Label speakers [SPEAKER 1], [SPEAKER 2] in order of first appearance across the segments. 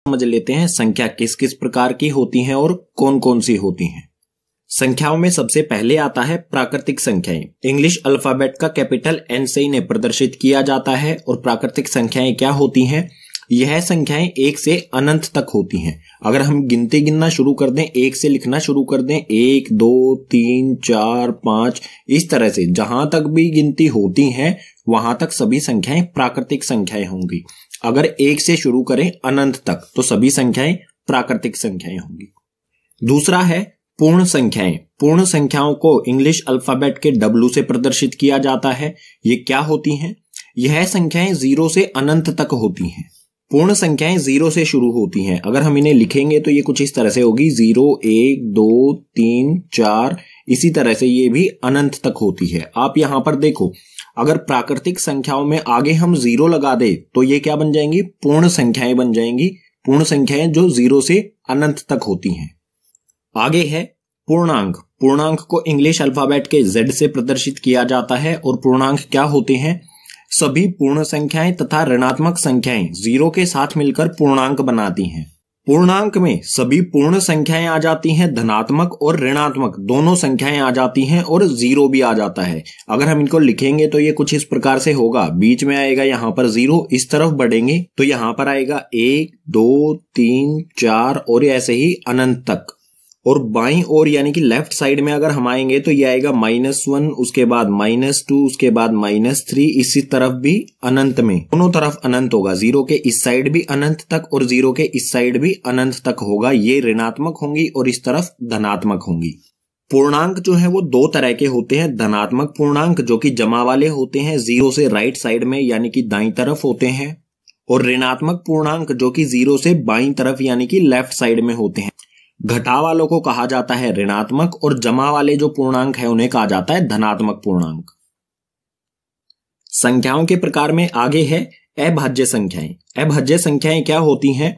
[SPEAKER 1] समझ लेते हैं संख्या किस किस प्रकार की होती हैं और कौन कौन सी होती हैं। संख्याओं में सबसे पहले आता है प्राकृतिक संख्याएं। इंग्लिश अल्फाबेट का कैपिटल एन से इन्हें प्रदर्शित किया जाता है। और प्राकृतिक संख्याएं क्या होती हैं? यह संख्याएं 1 से अनंत तक होती हैं। अगर हम गिनती गिनना शुरू कर दें, 1 से लिखना शुरू कर दें, 1 2 3 4 5, इस तरह से जहां तक भी गिनती होती है वहां तक सभी संख्याएं प्राकृतिक संख्याएं होंगी। अगर 1 से शुरू करें अनंत तक तो सभी संख्याएं प्राकृतिक संख्याएं होंगी। दूसरा है पूर्ण संख्याएं। पूर्ण संख्याओं को इंग्लिश अल्फाबेट के W से प्रदर्शित किया जाता है। ये क्या होती हैं? यह संख्याएं 0 से अनंत तक होती हैं। पूर्ण संख्याएं 0 से शुरू होती हैं। अगर हम इन्हें लिखेंगे तो ये कुछ इस तरह से होगी, 0 1 2 3 4, इसी तरह से ये भी अनंत तक होती है। आप यहां पर देखो, अगर प्राकृतिक संख्याओं में आगे हम 0 लगा दे तो ये क्या बन जाएंगी? पूर्ण संख्याएं बन जाएंगी। पूर्ण संख्याएं जो 0 से अनंत तक होती हैं। आगे है पूर्णांक। पूर्णांक को इंग्लिश अल्फाबेट के Z से प्रदर्शित किया जाता है। और पूर्णांक क्या होते हैं? सभी पूर्ण संख्याएं तथा ऋणात्मक संख्याएं 0 के साथ मिलकर पूर्णांक बनाती हैं। पूर्णांक में सभी पूर्ण संख्याएं आ जाती हैं, धनात्मक और ऋणात्मक दोनों संख्याएं आ जाती हैं और 0 भी आ जाता है। अगर हम इनको लिखेंगे तो ये कुछ इस प्रकार से होगा, बीच में आएगा यहाँ पर 0, इस तरफ बढ़ेंगे तो यहाँ पर आएगा 1 2 3 4 और ऐसे ही अनंत तक। और बाईं ओर यानी कि लेफ्ट साइड में अगर हम आएंगे तो ये आएगा -1, उसके बाद -2, उसके बाद -3, इसी तरफ भी अनंत में दोनों तरफ अनंत होगा। 0 के इस साइड भी अनंत तक और 0 के इस साइड भी अनंत तक होगा। ये ऋणात्मक होंगी और इस तरफ धनात्मक होंगी। पूर्णांक जो है वो 2 तरह के होते हैं। धनात्मक पूर्णांक जो कि जमा वाले होते हैं, 0 से राइट साइड में यानी कि दाईं तरफ होते हैं। और ऋणात्मक पूर्णांक जो कि 0 से बाईं तरफ यानी कि लेफ्ट साइड में होते हैं। घटा वालों को कहा जाता है ऋणात्मक और जमा वाले जो पूर्णांक है उन्हें कहा जाता है धनात्मक पूर्णांक। संख्याओं के प्रकार में आगे है अभाज्य संख्याएं। अभाज्य संख्याएं क्या होती हैं?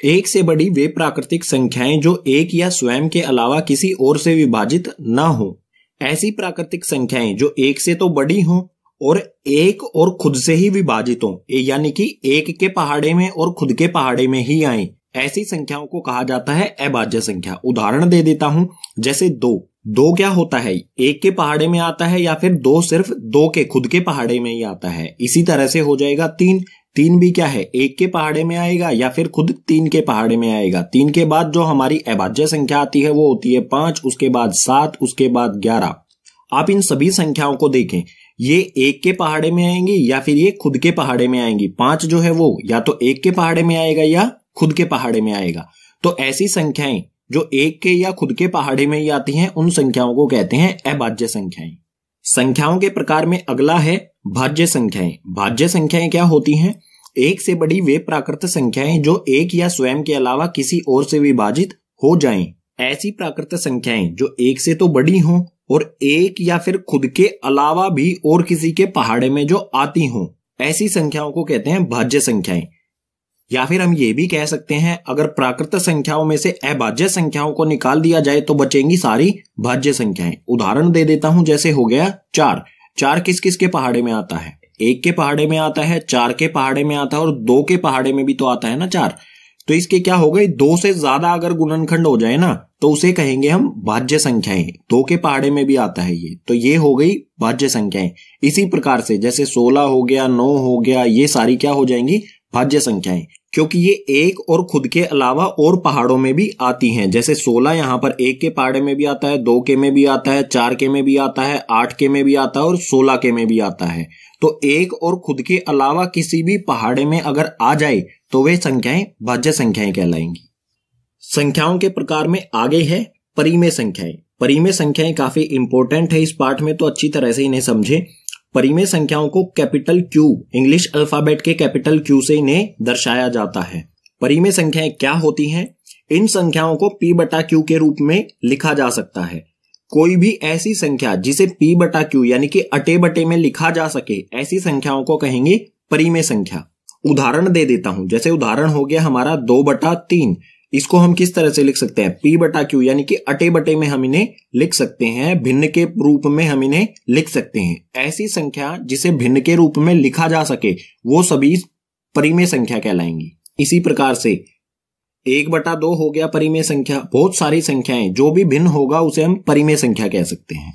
[SPEAKER 1] 1 से बड़ी वे प्राकृतिक संख्याएं जो 1 या स्वयं के अलावा किसी और से विभाजित न हो। ऐसी प्राकृतिक संख्याएं जो 1 से तो बड़ी हों और 1 और खुद से ही विभाजित हो, यानी कि 1 के पहाड़े में और खुद के पहाड़े में ही आए, ऐसी संख्याओं को कहा जाता है अभाज्य संख्या। उदाहरण दे देता हूं, जैसे 2 क्या होता है? 1 के पहाड़े में आता है या फिर 2 सिर्फ 2 के खुद के पहाड़े में ही आता है। इसी तरह से हो जाएगा 3 भी क्या है? 1 के पहाड़े में आएगा या फिर खुद 3 के पहाड़े में आएगा। 3 के बाद जो हमारी अभाज्य संख्या आती है वो होती है 5, उसके बाद 7, उसके बाद 11। आप इन सभी संख्याओं को देखें, ये 1 के पहाड़े में आएंगी या फिर ये खुद के पहाड़े में आएंगी। 5 जो है वो या तो 1 के पहाड़े में आएगा या खुद के पहाड़े में आएगा। तो ऐसी संख्याएं जो 1 के या खुद के पहाड़े में ही आती हैं उन संख्याओं को कहते हैं अभाज्य संख्याएं। संख्याओं के प्रकार में अगला है भाज्य संख्याएं। भाज्य संख्याएं क्या होती हैं? 1 से बड़ी वे प्राकृत संख्याएं जो 1 या स्वयं के अलावा किसी और से विभाजित हो जाएं। ऐसी प्राकृत संख्याएं जो 1 से तो बड़ी हों और 1 या फिर खुद के अलावा भी और किसी के पहाड़े में जो आती हों, ऐसी संख्याओं को कहते हैं भाज्य संख्याएं। या फिर हम ये भी कह सकते हैं, अगर प्राकृत संख्याओं में से अभाज्य संख्याओं को निकाल दिया जाए तो बचेंगी सारी भाज्य संख्याएं। उदाहरण दे देता हूं, जैसे हो गया 4 किस किस के पहाड़े में आता है? 1 के पहाड़े में आता है, 4 के पहाड़े में आता है और 2 के पहाड़े में भी तो आता है ना 4। तो इसके क्या हो गए? 2 से ज्यादा अगर गुणनखंड हो जाए ना तो उसे कहेंगे हम भाज्य संख्याएं। 2 के पहाड़े में भी आता है ये, तो ये हो गई भाज्य संख्याएं। इसी प्रकार से जैसे 16 हो गया, 9 हो गया, ये सारी क्या हो जाएंगी? भाज्य संख्याएं, क्योंकि ये 1 और खुद के अलावा और पहाड़ों में भी आती हैं। जैसे 16 यहाँ पर 1 के पहाड़े में भी आता है, 2 के में भी आता है, 4 के में भी आता है, 8 के में भी आता है और 16 के में भी आता है। तो 1 और खुद के अलावा किसी भी पहाड़े में अगर आ जाए तो वे संख्याएं भाज्य संख्याएं कहलाएंगी। संख्याओं के प्रकार में आगे है परिमेय संख्याएं। परिमेय संख्याएं काफी इंपॉर्टेंट है इस पाठ में, तो अच्छी तरह से इन्हें समझें। परिमेय संख्याओं को कैपिटल Q, इंग्लिश अल्फाबेट के कैपिटल Q से इन्हें दर्शाया जाता है। परिमेय संख्याएं क्या होती हैं? इन संख्याओं को P/Q के रूप में लिखा जा सकता है। कोई भी ऐसी संख्या जिसे P/Q यानी कि अटे बटे में लिखा जा सके, ऐसी संख्याओं को कहेंगे परिमेय संख्या। उदाहरण दे देता हूं, जैसे उदाहरण हो गया हमारा 2/3। इसको हम किस तरह से लिख सकते हैं? P/Q यानी कि अटे बटे में हम इन्हें लिख सकते हैं, भिन्न के रूप में हम इन्हें लिख सकते हैं। ऐसी संख्या जिसे भिन्न के रूप में लिखा जा सके वो सभी परिमेय संख्या कहलाएंगी। इसी प्रकार से 1/2 हो गया परिमेय संख्या। बहुत सारी संख्याएं, जो भी भिन्न होगा उसे हम परिमेय संख्या कह सकते हैं।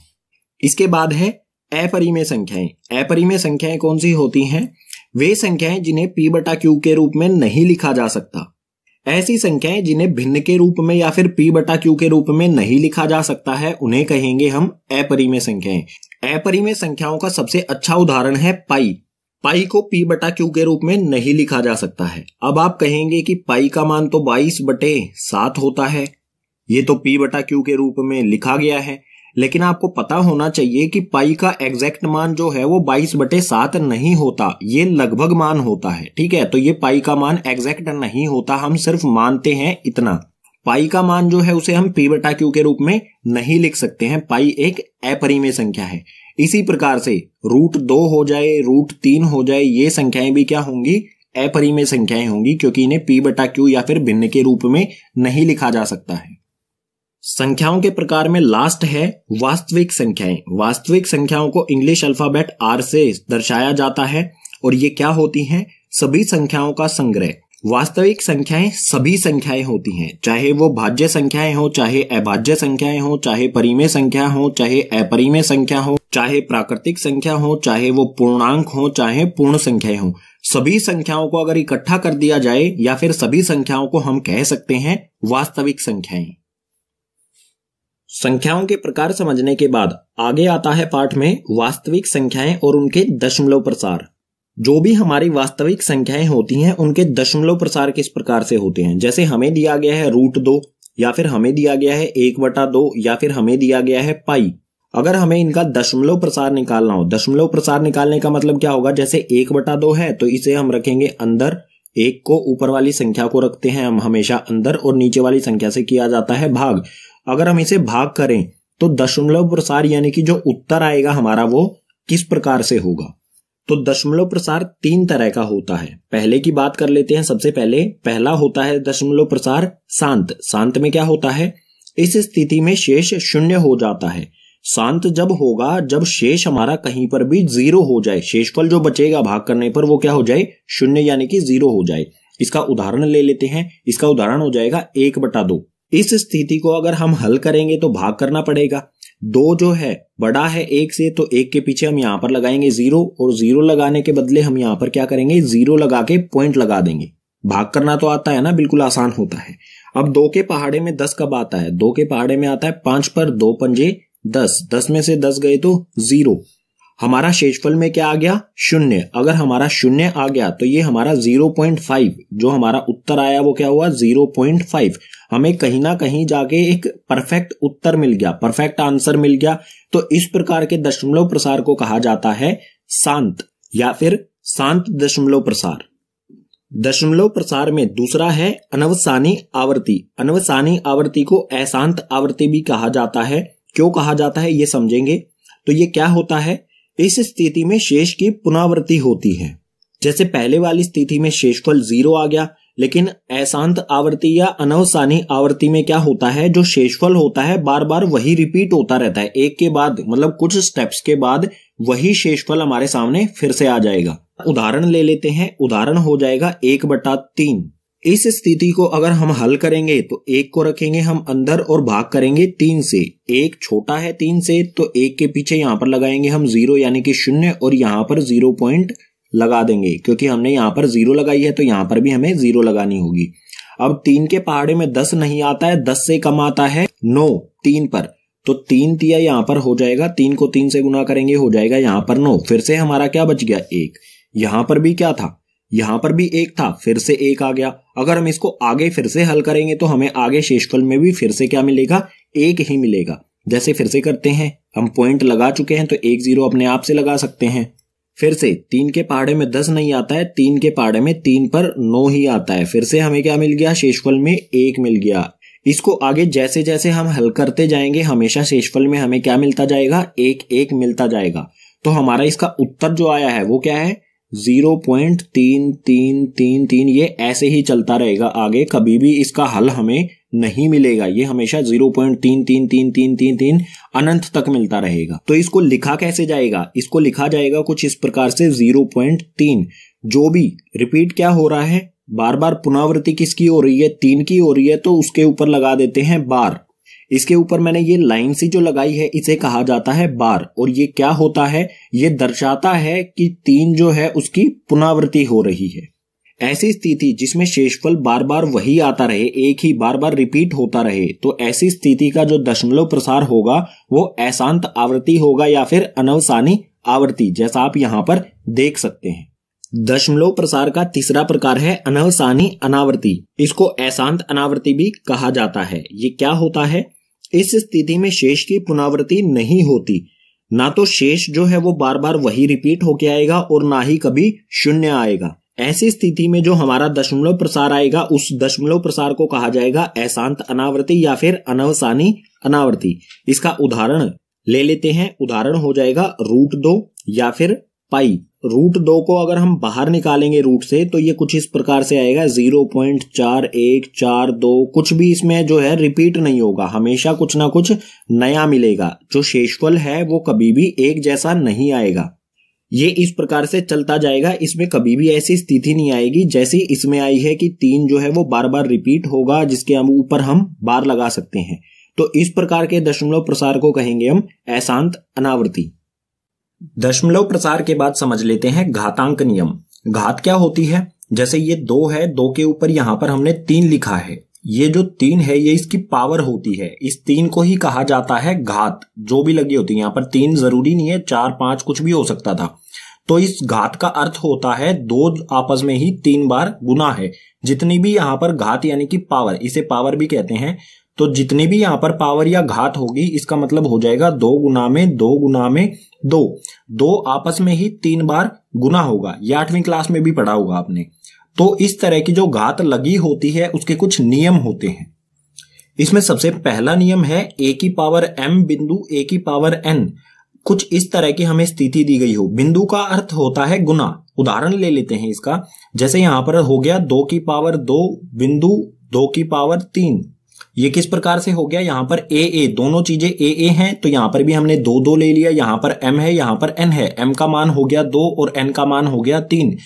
[SPEAKER 1] इसके बाद है अपरिमेय संख्याएं। अपरिमेय संख्याएं कौन सी होती हैं? वे संख्याएं जिन्हें p/q के रूप में नहीं लिखा जा सकता। ऐसी संख्याएं जिन्हें भिन्न के रूप में या फिर p/q के रूप में नहीं लिखा जा सकता है, उन्हें कहेंगे हम अपरिमेय संख्याएं। अपरिमेय संख्याओं का सबसे अच्छा उदाहरण है पाई। पाई को p/q के रूप में नहीं लिखा जा सकता है। अब आप कहेंगे कि पाई का मान तो 22/7 होता है, ये तो p/q के रूप में लिखा गया है। लेकिन आपको पता होना चाहिए कि पाई का एग्जैक्ट मान जो है वो 22/7 नहीं होता, ये लगभग मान होता है। ठीक है, तो ये पाई का मान एग्जैक्ट नहीं होता, हम सिर्फ मानते हैं इतना। पाई का मान जो है उसे हम p/q के रूप में नहीं लिख सकते हैं। पाई एक अपरिमेय संख्या है। इसी प्रकार से √2 हो जाए, √3 हो जाए, ये संख्याएं भी क्या होंगी? अपरिमेय संख्याएं होंगी, क्योंकि इन्हें p/q या फिर भिन्न के रूप में नहीं लिखा जा सकता है। संख्याओं के प्रकार में लास्ट है वास्तविक संख्याएं। वास्तविक संख्याओं को इंग्लिश अल्फाबेट R से दर्शाया जाता है और ये क्या होती हैं? सभी संख्याओं का संग्रह। वास्तविक संख्याएं सभी संख्याएं होती हैं, चाहे वो भाज्य संख्याएं हो, चाहे अभाज्य संख्याएं हो, चाहे परिमेय संख्या हो, चाहे अपरिमेय संख्या हो, चाहे प्राकृतिक संख्या हो, चाहे वो पूर्णांक हो, चाहे पूर्ण संख्याएं हो। सभी संख्याओं को अगर इकट्ठा कर दिया जाए या फिर सभी संख्याओं को हम कह सकते हैं वास्तविक संख्याएं। संख्याओं के प्रकार समझने के बाद आगे आता है पाठ में वास्तविक संख्याएं और उनके दशमलव प्रसार। जो भी हमारी वास्तविक संख्याएं होती हैं उनके दशमलव प्रसार किस प्रकार से होते हैं। जैसे हमें दिया गया है √2, या फिर हमें दिया गया है 1/2, या फिर हमें दिया गया है पाई। अगर हमें इनका दशमलव प्रसार निकालना हो, दशमलव प्रसार निकालने का मतलब क्या होगा? जैसे 1/2 है तो इसे हम रखेंगे अंदर, 1 को ऊपर वाली संख्या को रखते हैं हम हमेशा अंदर, और नीचे वाली संख्या से किया जाता है भाग। अगर हम इसे भाग करें तो दशमलव प्रसार यानी कि जो उत्तर आएगा हमारा वो किस प्रकार से होगा? तो दशमलव प्रसार 3 तरह का होता है। पहले की बात कर लेते हैं। सबसे पहले पहला होता है दशमलव प्रसार शांत। शांत में क्या होता है? इस स्थिति में शेष 0 हो जाता है। शांत जब होगा जब शेष हमारा कहीं पर भी 0 हो जाए, शेषफल जो बचेगा भाग करने पर वो क्या हो जाए? 0 यानी कि 0 हो जाए। इसका उदाहरण ले लेते हैं। इसका उदाहरण हो जाएगा 1/2। इस स्थिति को अगर हम हल करेंगे तो भाग करना पड़ेगा। 2 जो है बड़ा है 1 से, तो 1 के पीछे हम यहां पर लगाएंगे 0, और 0 लगाने के बदले हम यहां पर क्या करेंगे? 0 लगा के पॉइंट लगा देंगे। भाग करना तो आता है ना, बिल्कुल आसान होता है। अब 2 के पहाड़े में 10 कब आता है? 2 के पहाड़े में आता है 5 पर 2 पंजे 10, 10 में से 10 गए तो 0। हमारा शेषफल में क्या आ गया? 0। अगर हमारा 0 आ गया तो ये हमारा 0.5, जो हमारा उत्तर आया वो क्या हुआ? 0.5। हमें कहीं ना कहीं जाके एक परफेक्ट उत्तर मिल गया, परफेक्ट आंसर मिल गया। तो इस प्रकार के दशमलव प्रसार को कहा जाता है शांत या फिर शांत दशमलव प्रसार। दशमलव प्रसार में दूसरा है अनवसानी आवृत्ति। अनवसानी आवृत्ति को अशांत आवृत्ति भी कहा जाता है। क्यों कहा जाता है ये समझेंगे। तो ये क्या होता है? इस स्थिति में शेष की पुनरावृत्ति होती है। जैसे पहले वाली स्थिति में शेषफल 0 आ गया, लेकिन अशांत आवृत्ति या अनवसानी आवृत्ति में क्या होता है? जो शेषफल होता है बार बार वही रिपीट होता रहता है, एक के बाद मतलब कुछ स्टेप्स के बाद वही शेषफल हमारे सामने फिर से आ जाएगा। उदाहरण ले लेते हैं। उदाहरण हो जाएगा 1/3। इस स्थिति को अगर हम हल करेंगे तो 1 को रखेंगे हम अंदर और भाग करेंगे 3 से। 1 छोटा है 3 से, तो 1 के पीछे यहां पर लगाएंगे हम 0 यानी कि 0, और यहां पर 0 पॉइंट लगा देंगे, क्योंकि हमने यहां पर 0 लगाई है तो यहां पर भी हमें 0 लगानी होगी। अब 3 के पहाड़े में 10 नहीं आता है, 10 से कम आता है 9 3 पर, तो 3 तिया यहां पर हो जाएगा। 3 को 3 से गुना करेंगे हो जाएगा यहां पर 9। फिर से हमारा क्या बच गया? 1। यहां पर भी क्या था? यहां पर भी 1 था, फिर से 1 आ गया। अगर हम इसको आगे फिर से हल करेंगे तो हमें आगे शेषफल में भी फिर से क्या मिलेगा? 1 ही मिलेगा। जैसे फिर से करते हैं, हम पॉइंट लगा चुके हैं तो 1 0 अपने आप से लगा सकते हैं। फिर से 3 के पहाड़े में 10 नहीं आता है, 3 के पहाड़े में 3 पर 9 ही आता है। फिर से हमें क्या मिल गया? शेषफल में 1 मिल गया। इसको आगे जैसे जैसे हम हल करते जाएंगे हमेशा शेषफल में हमें क्या मिलता जाएगा? 1 1 मिलता जाएगा। तो हमारा इसका उत्तर जो आया है वो क्या है? 0.3333। ये ऐसे ही चलता रहेगा आगे, कभी भी इसका हल हमें नहीं मिलेगा। ये हमेशा 0.333333 अनंत तक मिलता रहेगा। तो इसको लिखा कैसे जाएगा? इसको लिखा जाएगा कुछ इस प्रकार से 0.3। जो भी रिपीट क्या हो रहा है? बार बार पुनरावृत्ति किसकी हो रही है, 3 की हो रही है, तो उसके ऊपर लगा देते हैं बार। इसके ऊपर मैंने ये लाइन सी जो लगाई है इसे कहा जाता है बार। और ये क्या होता है, ये दर्शाता है कि 3 जो है उसकी पुनरावृत्ति हो रही है। ऐसी स्थिति जिसमें शेषफल बार बार वही आता रहे, एक ही बार बार रिपीट होता रहे, तो ऐसी स्थिति का जो दशमलव प्रसार होगा वो अशांत आवृत्ति होगा या फिर अनवसानी आवृत्ति, जैसा आप यहां पर देख सकते हैं। दशमलव प्रसार का तीसरा प्रकार है अनवसानी अनावृत्ति। इसको अशांत अनावृत्ति भी कहा जाता है। ये क्या होता है, इस स्थिति में शेष की पुनरावृत्ति नहीं होती, ना तो शेष जो है वो बार बार वही रिपीट होके आएगा और ना ही कभी शून्य आएगा। ऐसी स्थिति में जो हमारा दशमलव प्रसार आएगा उस दशमलव प्रसार को कहा जाएगा अशांत अनावृत्ति या फिर अनवसानी अनावृत्ति। इसका उदाहरण ले लेते हैं। उदाहरण हो जाएगा √2 या फिर पाई। √2 को अगर हम बाहर निकालेंगे रूट से तो ये कुछ इस प्रकार से आएगा 0.4142। कुछ भी इसमें जो है रिपीट नहीं होगा, हमेशा कुछ ना कुछ नया मिलेगा। जो शेषफल है वो कभी भी एक जैसा नहीं आएगा। ये इस प्रकार से चलता जाएगा, इसमें कभी भी ऐसी स्थिति नहीं आएगी जैसी इसमें आई है कि 3 जो है वो बार बार रिपीट होगा, जिसके ऊपर हम बार लगा सकते हैं। तो इस प्रकार के दशमलव प्रसार को कहेंगे हम अशांत अनावृत्ति। दशमलव प्रसार के बाद समझ लेते हैं घातांक नियम। घात क्या होती है, जैसे ये 2 है, 2 के ऊपर यहां पर हमने 3 लिखा है। ये जो 3 है ये इसकी पावर होती है। इस 3 को ही कहा जाता है घात। जो भी लगी होती है, यहां पर 3 जरूरी नहीं है, 4, 5 कुछ भी हो सकता था। तो इस घात का अर्थ होता है 2 आपस में ही 3 बार गुना है। जितनी भी यहां पर घात यानी कि पावर, इसे पावर भी कहते हैं, तो जितनी भी यहां पर पावर या घात होगी इसका मतलब हो जाएगा 2 गुना में 2 गुना में 2। 2 आपस में ही 3 बार गुना होगा। ये 8वीं क्लास में भी पढ़ा होगा आपने। तो इस तरह की जो घात लगी होती है उसके कुछ नियम होते हैं। इसमें सबसे पहला नियम है a की पावर m बिंदु a की पावर n। कुछ इस तरह की हमें स्थिति दी गई हो। बिंदु का अर्थ होता है गुना। उदाहरण ले लेते हैं इसका, जैसे यहां पर हो गया 2 की पावर 2 बिंदु 2 की पावर 3। ये किस प्रकार से हो गया, यहां पर a दोनों चीजें a हैं, तो यहां पर भी हमने 2 ले लिया। यहां पर m है, यहां पर n है। m का मान हो गया 2 और n का मान हो गया 3।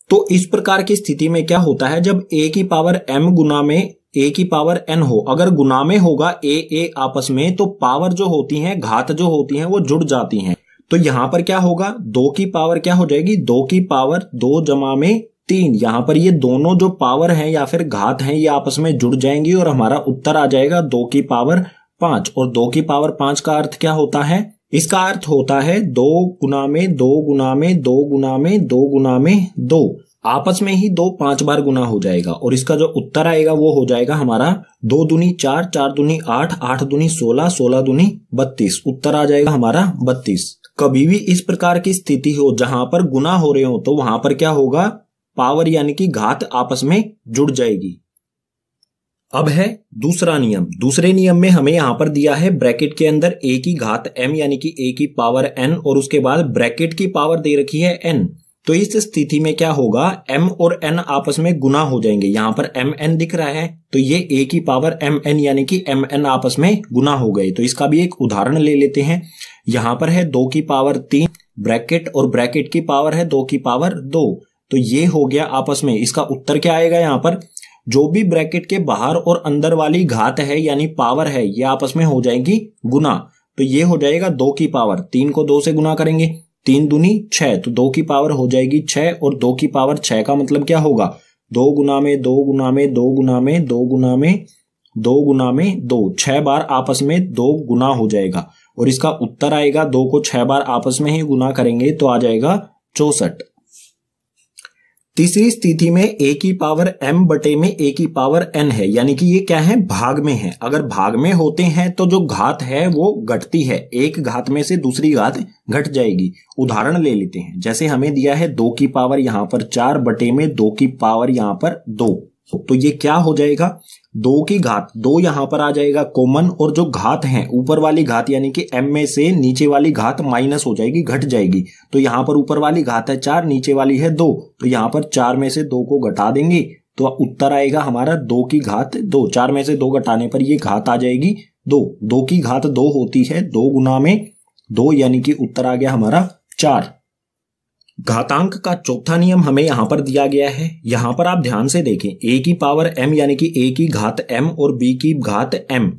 [SPEAKER 1] तो इस प्रकार की स्थिति में क्या होता है, जब a की पावर m गुना में a की पावर n हो, अगर गुना में होगा a आपस में, तो पावर जो होती है, घात जो होती है वो जुड़ जाती हैं। तो यहां पर क्या होगा, 2 की पावर क्या हो जाएगी, 2 की पावर 2 जमा में 3। यहां पर ये दोनों जो पावर हैं या फिर घात हैं ये आपस में जुड़ जाएंगी और हमारा उत्तर आ जाएगा 2 की पावर 5। और 2 की पावर 5 का अर्थ क्या होता है, इसका अर्थ होता है 2 गुना में 2 गुना में 2 गुना में 2 गुना में 2। आपस में ही 2 5 बार गुना हो जाएगा और इसका जो उत्तर आएगा वो हो जाएगा हमारा 2 दूनी 4, 4 दूनी 8, 8 दूनी 16, 16 दूनी 32। उत्तर आ जाएगा हमारा 32। कभी भी इस प्रकार की स्थिति हो जहां पर गुना हो रहे हो तो वहां पर क्या होगा, पावर यानी कि घात आपस में जुड़ जाएगी। अब है दूसरा नियम। दूसरे नियम में हमें यहां पर दिया है ब्रैकेट के अंदर a की घात m यानी कि a की पावर n और उसके बाद ब्रैकेट की पावर दे रखी है n। तो इस स्थिति में क्या होगा, m और n आपस में गुना हो जाएंगे। यहां पर mn दिख रहा है तो ये a की पावर mn यानी कि mn आपस में गुना हो गए। तो इसका भी एक उदाहरण ले लेते हैं। यहां पर है 2 की पावर 3 ब्रैकेट और ब्रैकेट की पावर है 2 की पावर 2। तो ये हो गया आपस में। इसका उत्तर क्या आएगा, यहां पर जो भी ब्रैकेट के बाहर और अंदर वाली घात है यानी पावर है ये आपस में हो जाएगी गुना। तो ये हो जाएगा 2 की पावर 3 को 2 से गुना करेंगे, 3 दूनी 6, तो 2 की पावर हो जाएगी 6 और 2 की पावर 6 का मतलब क्या होगा, 2 गुना में 2 गुना में 2 गुना में 2 गुना में 2 गुना में 2। 6 बार आपस में 2 गुना हो जाएगा और इसका उत्तर आएगा 2 को 6 बार आपस में ही गुना करेंगे तो आ जाएगा 64। तीसरी स्थिति में a की पावर m बटे में a की पावर n है, यानी कि ये क्या है, भाग में है। अगर भाग में होते हैं तो जो घात है वो घटती है, एक घात में से दूसरी घात घट जाएगी। उदाहरण ले लेते हैं, जैसे हमें दिया है 2 की पावर यहां पर 4 बटे में 2 की पावर यहां पर 2। तो ये क्या हो जाएगा, 2 की घात 2 यहां पर आ जाएगा कॉमन और जो घात है ऊपर वाली घात यानी कि m में से नीचे वाली घात माइनस हो जाएगी, घट जाएगी। तो यहां पर ऊपर वाली घात है 4, नीचे वाली है 2, तो यहां पर 4 में से 2 को घटा देंगे तो उत्तर आएगा हमारा 2 की घात 2। 4 में से 2 घटाने पर ये घात आ जाएगी 2। 2 की घात 2 होती है 2 गुना में 2 यानी कि उत्तर आ गया हमारा 4। घातांक का चौथा नियम हमें यहाँ पर दिया गया है। यहाँ पर आप ध्यान से देखें, a की पावर m यानी कि a की घात m और b की घात m,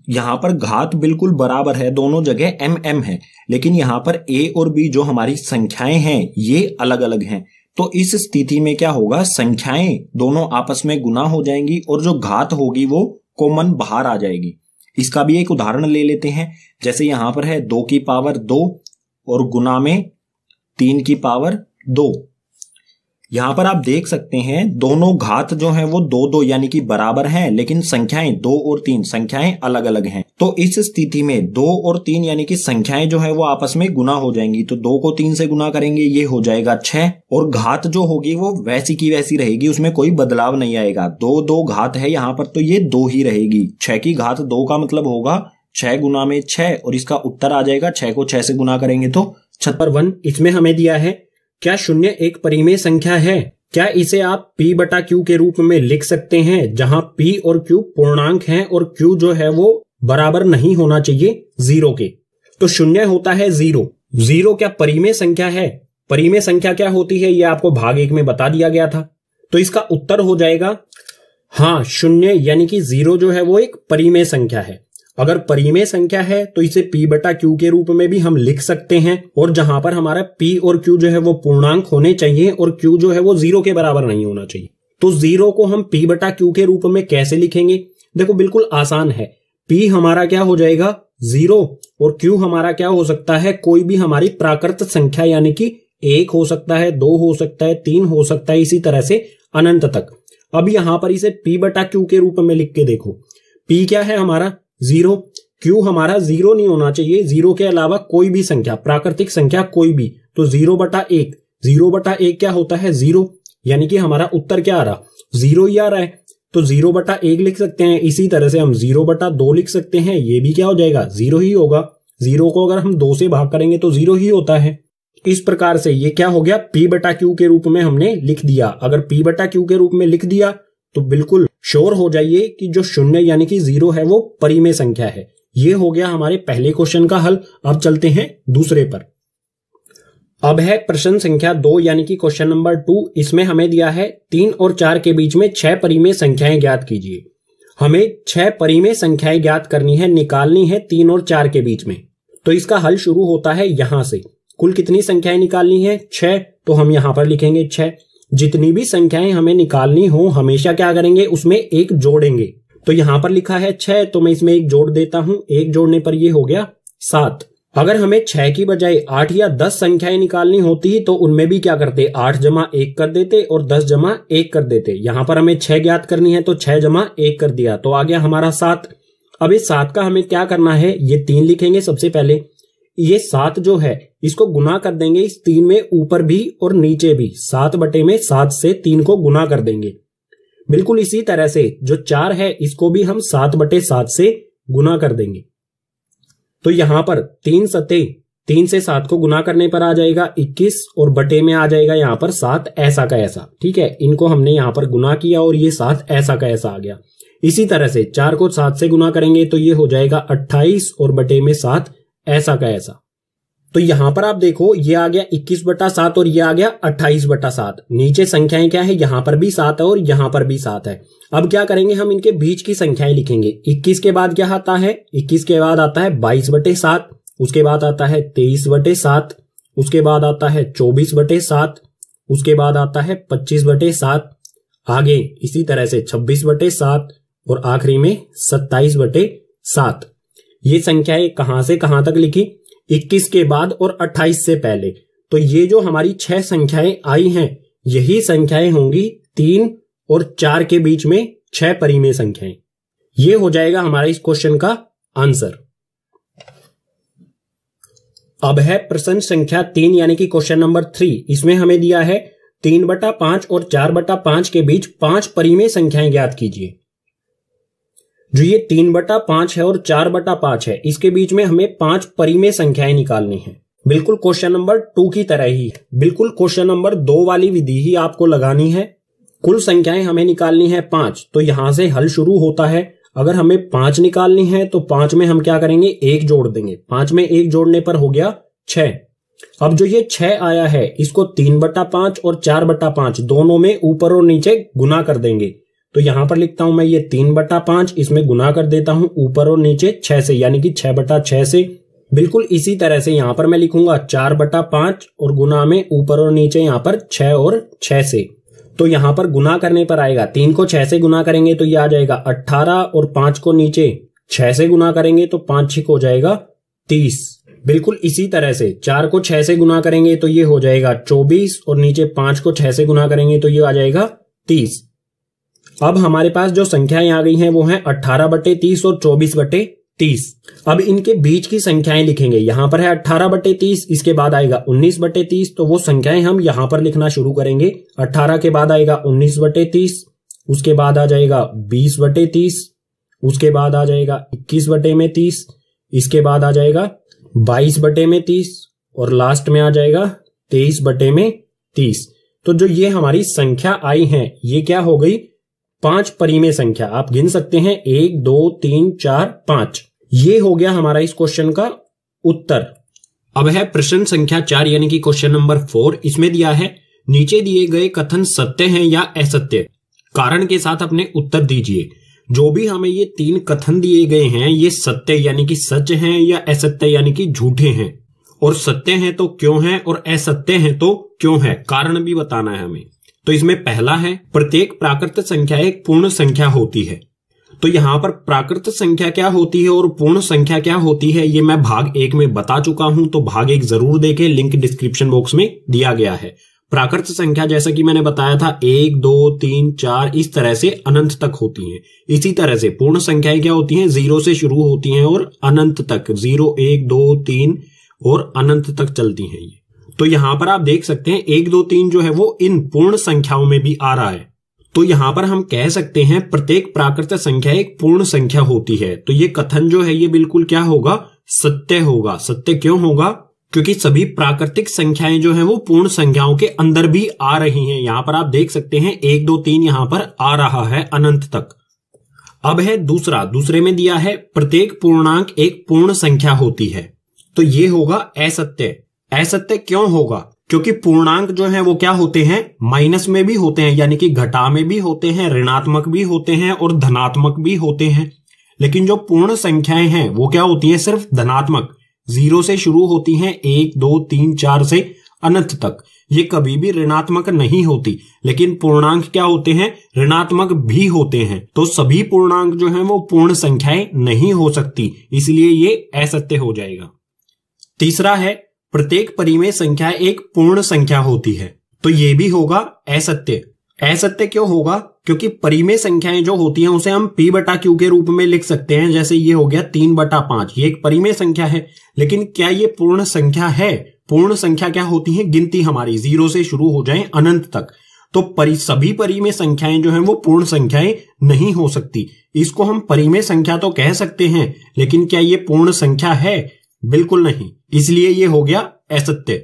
[SPEAKER 1] यहाँ पर घात बिल्कुल बराबर है, दोनों जगह m है, लेकिन यहाँ पर a और b जो हमारी संख्याएं हैं ये अलग अलग हैं। तो इस स्थिति में क्या होगा, संख्याएं दोनों आपस में गुना हो जाएंगी और जो घात होगी वो कॉमन बाहर आ जाएगी। इसका भी एक उदाहरण ले लेते हैं। जैसे यहाँ पर है 2 की पावर 2 और गुना में 3 की पावर 2। यहां पर आप देख सकते हैं दोनों घात जो हैं वो 2 यानी कि बराबर हैं, लेकिन संख्याएं 2 और 3 संख्याएं अलग अलग हैं। तो इस स्थिति में 2 और 3 यानी कि संख्याएं जो है वो आपस में गुना हो जाएंगी। तो 2 को 3 से गुना करेंगे, ये हो जाएगा 6, और घात जो होगी वो वैसी की वैसी रहेगी, उसमें कोई बदलाव नहीं आएगा। 2 घात है यहाँ पर, तो ये 2 ही रहेगी। 6 की घात 2 का मतलब होगा 6 गुना में 6, और इसका उत्तर आ जाएगा 6 को 6 से गुना करेंगे तो 1।
[SPEAKER 2] इसमें हमें दिया है क्या शून्य एक परिमेय संख्या है? क्या इसे आप p बटा q के रूप में लिख सकते हैं, जहां p और q पूर्णांक हैं और q जो है वो बराबर नहीं होना चाहिए 0 के। तो शून्य होता है 0। 0 क्या परिमेय संख्या है? परिमेय संख्या क्या होती है ये आपको भाग 1 में बता दिया गया था। तो इसका उत्तर हो जाएगा हाँ, शून्य यानी कि 0 जो है वो एक परिमेय संख्या है। अगर परिमेय संख्या है तो इसे p बटा q के रूप में भी हम लिख सकते हैं, और जहां पर हमारा p और q जो है वो पूर्णांक होने चाहिए और q जो है वो 0 के बराबर नहीं होना चाहिए। तो 0 को हम p बटा q के रूप में कैसे लिखेंगे? देखो बिल्कुल आसान है। p हमारा क्या हो जाएगा 0, और q हमारा क्या हो सकता है, कोई भी हमारी प्राकृत संख्या, यानी कि 1 हो सकता है, 2 हो सकता है, 3 हो सकता है, इसी तरह से अनंत तक। अब यहां पर इसे p बटा q के रूप में लिख के देखो। p क्या है हमारा 0, q हमारा 0 नहीं होना चाहिए, 0 के अलावा कोई भी संख्या, प्राकृतिक संख्या कोई भी। तो 0 बटा 1, 0 बटा 1 क्या होता है 0, यानी कि हमारा उत्तर क्या आ रहा 0 ही आ रहा है। तो 0 बटा 1 लिख सकते हैं। इसी तरह से हम 0 बटा 2 लिख सकते हैं, ये भी क्या हो जाएगा 0 ही होगा। 0 को अगर हम 2 से भाग करेंगे तो 0 ही होता है। इस प्रकार से ये क्या हो गया, p बटा q के रूप में हमने लिख दिया। अगर p बटा q के रूप में लिख दिया तो बिल्कुल श्योर हो जाइए कि जो शून्य यानी कि 0 है वो परिमेय संख्या है। ये हो गया हमारे पहले क्वेश्चन का हल। अब चलते हैं दूसरे पर। अब है प्रश्न संख्या 2 यानी कि क्वेश्चन नंबर 2। इसमें हमें दिया है 3 और 4 के बीच में 6 परिमेय संख्याएं ज्ञात कीजिए। हमें 6 परिमेय संख्याएं ज्ञात करनी है, निकालनी है 3 और 4 के बीच में। तो इसका हल शुरू होता है यहां से। कुल कितनी संख्याएं निकालनी है 6, तो हम यहां पर लिखेंगे 6। जितनी भी संख्याएं हमें निकालनी हो हमेशा क्या करेंगे, उसमें एक जोड़ेंगे। तो यहां पर लिखा है 6, तो मैं इसमें एक जोड़ देता हूं। एक जोड़ने पर ये हो गया 7। अगर हमें 6 की बजाय 8 या 10 संख्याएं निकालनी होती तो उनमें भी क्या करते, 8 जमा 1 कर देते और 10 जमा 1 कर देते। यहां पर हमें 6 ज्ञात करनी है तो 6 जमा 1 कर दिया, तो आ गया हमारा 7। अब इस 7 का हमें क्या करना है, ये 3 लिखेंगे सबसे पहले। ये 7 जो है इसको गुना कर देंगे इस 3 में, ऊपर भी और नीचे भी। 7 बटे में 7 से 3 को गुना कर देंगे। बिल्कुल इसी तरह से जो 4 है इसको भी हम 7 बटे 7 से गुना कर देंगे। तो यहां पर 3 सते 3 से 7 को गुना करने पर आ जाएगा 21, और बटे में आ जाएगा यहां पर 7 ऐसा का ऐसा। ठीक है, इनको हमने यहां पर गुना किया और ये 7 ऐसा का ऐसा आ गया। इसी तरह से 4 को 7 से गुना करेंगे तो ये हो जाएगा 28, और बटे में 7 ऐसा का ऐसा। तो यहां पर आप देखो ये आ गया 21 बटा 7 और ये आ गया 28 बटा 7। नीचे संख्याएं क्या है, यहां पर भी 7 है और यहां पर भी 7 है। अब क्या करेंगे, हम इनके बीच की संख्याएं लिखेंगे। 21 के बाद क्या आता है, 21 के बाद आता है 22 बटे 7, उसके बाद आता है 23 बटे 7, उसके बाद आता है 24 बटे 7, उसके बाद आता है 25 बटे 7, आगे इसी तरह से 26 बटे 7 और आखिरी में 27 बटे 7। ये संख्याएं कहां से कहां तक लिखी, 21 के बाद और 28 से पहले। तो ये जो हमारी 6 संख्याएं आई हैं यही संख्याएं होंगी 3 और 4 के बीच में 6 परिमेय संख्याएं। ये हो जाएगा हमारा इस क्वेश्चन का आंसर। अब है प्रश्न संख्या 3 यानी कि क्वेश्चन नंबर 3। इसमें हमें दिया है 3 बटा 5 और 4 बटा 5 के बीच 5 परिमेय संख्याएं ज्ञात कीजिए। जो ये 3 बटा 5 है और 4 बटा 5 है, इसके बीच में हमें 5 परिमेय संख्याएं निकालनी है। बिल्कुल क्वेश्चन नंबर 2 की तरह ही है। बिल्कुल क्वेश्चन नंबर 2 वाली विधि ही आपको लगानी है। कुल संख्याएं हमें निकालनी है 5, तो यहां से हल शुरू होता है। अगर हमें 5 निकालनी है तो 5 में हम क्या करेंगे, 1 जोड़ देंगे। 5 में 1 जोड़ने पर हो गया 6। अब जो ये 6 आया है इसको 3/5 और 4/5 दोनों में ऊपर और नीचे गुना कर देंगे। तो यहां पर लिखता हूं मैं ये 3/5, इसमें गुना कर देता हूं ऊपर और नीचे 6 से, यानी कि 6/6 से। बिल्कुल इसी तरह से यहां पर मैं लिखूंगा 4/5 और गुना में ऊपर और नीचे यहां पर 6 और 6 से। तो यहां पर गुना करने पर आएगा 3 को 6 से गुना करेंगे तो ये आ जाएगा 18 और 5 को नीचे 6 से गुना करेंगे तो 5 6 हो जाएगा 30। बिल्कुल इसी तरह से 4 को 6 से गुना करेंगे तो ये हो जाएगा 24 और नीचे 5 को 6 से गुना करेंगे तो ये आ जाएगा 30। अब हमारे पास जो संख्याएं आ गई हैं वो हैं 18/30 और 24/30। अब इनके बीच की संख्याएं लिखेंगे। यहां पर है 18/30, इसके बाद आएगा 19/30, तो वो संख्याएं हम यहां पर लिखना शुरू करेंगे। 18 के बाद आएगा 19/30, उसके बाद आ जाएगा 20/30, उसके बाद आ जाएगा 21/30, इसके बाद आ जाएगा 22/30 और लास्ट में आ जाएगा 23/30। तो जो ये हमारी संख्या आई है ये क्या हो गई? 5 परिमेय संख्या। आप गिन सकते हैं 1 2 3 4 5। ये हो गया हमारा इस क्वेश्चन का उत्तर। अब है प्रश्न संख्या 4 यानी कि क्वेश्चन नंबर 4। इसमें दिया है नीचे दिए गए कथन सत्य हैं या असत्य, कारण के साथ अपने उत्तर दीजिए। जो भी हमें ये 3 कथन दिए गए हैं ये सत्य यानी कि सच हैं या असत्य यानी कि झूठे हैं, और सत्य हैं तो क्यों हैं और असत्य हैं तो क्यों है, कारण भी बताना है हमें। तो इसमें पहला है प्रत्येक प्राकृत संख्या एक पूर्ण संख्या होती है। तो यहां पर प्राकृत संख्या क्या होती है और पूर्ण संख्या क्या होती है ये मैं भाग 1 में बता चुका हूं, तो भाग 1 जरूर देखें, लिंक डिस्क्रिप्शन बॉक्स में दिया गया है। प्राकृत संख्या जैसा कि मैंने बताया था 1 2 3 4 इस तरह से अनंत तक होती हैं। इसी तरह से पूर्ण संख्याएं क्या होती हैं? 0 से शुरू होती हैं और अनंत तक 0 1 2 3 और अनंत तक चलती हैं ये। तो यहां पर आप देख सकते हैं 1 2 3 जो है वो इन पूर्ण संख्याओं में भी आ रहा है। तो यहां पर हम कह सकते हैं प्रत्येक प्राकृत संख्या एक पूर्ण संख्या होती है। तो ये कथन जो है ये बिल्कुल क्या होगा? सत्य होगा। सत्य क्यों होगा? क्योंकि सभी प्राकृतिक संख्याएं जो हैं वो पूर्ण संख्याओं के अंदर भी आ रही हैं। यहां पर आप देख सकते हैं 1 2 3 यहां पर आ रहा है अनंत तक। अब है दूसरा, दूसरे में दिया है प्रत्येक पूर्णांक एक पूर्ण संख्या होती है। तो ये होगा असत्य। असत्य क्यों होगा? क्योंकि पूर्णांक जो है वो क्या होते हैं? माइनस में भी होते हैं, यानी कि घटा में भी होते हैं, ऋणात्मक भी होते हैं और धनात्मक भी होते हैं। लेकिन जो पूर्ण संख्याएं हैं वो क्या होती हैं? सिर्फ धनात्मक। 0 से शुरू होती हैं 1 2 3 4 से अनंत तक। ये कभी भी ऋणात्मक नहीं होती। लेकिन पूर्णांक क्या होते हैं? ऋणात्मक भी होते हैं। तो सभी पूर्णांक जो हैं वो पूर्ण संख्याएं नहीं हो सकती, इसलिए ये असत्य हो जाएगा। तीसरा है प्रत्येक परिमेय संख्या एक पूर्ण संख्या होती है। तो ये भी होगा असत्य। असत्य क्यों होगा? क्योंकि परिमेय संख्याएं जो होती हैं उसे हम p/q के रूप में लिख सकते हैं। जैसे ये हो गया 3/5, ये एक परिमेय संख्या है। लेकिन क्या ये पूर्ण संख्या है? पूर्ण संख्या क्या होती है? गिनती हमारी 0 से शुरू हो जाए अनंत तक। तो सभी परिमेय संख्याएं जो हैं वो पूर्ण संख्याएं नहीं हो सकती। इसको हम परिमेय संख्या तो कह सकते हैं, लेकिन क्या ये पूर्ण संख्या है? बिल्कुल नहीं, इसलिए ये हो गया असत्य।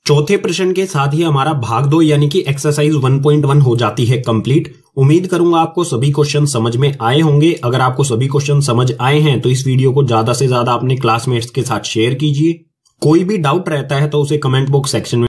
[SPEAKER 2] चौथे प्रश्न के साथ ही हमारा भाग 2 यानी कि एक्सरसाइज 1.1 हो जाती है कंप्लीट। उम्मीद करूंगा आपको सभी क्वेश्चन समझ में आए होंगे। अगर आपको सभी क्वेश्चन समझ आए हैं तो इस वीडियो को ज्यादा से ज्यादा अपने क्लासमेट्स के साथ शेयर कीजिए। कोई भी डाउट रहता है तो उसे कमेंट बॉक्स सेक्शन में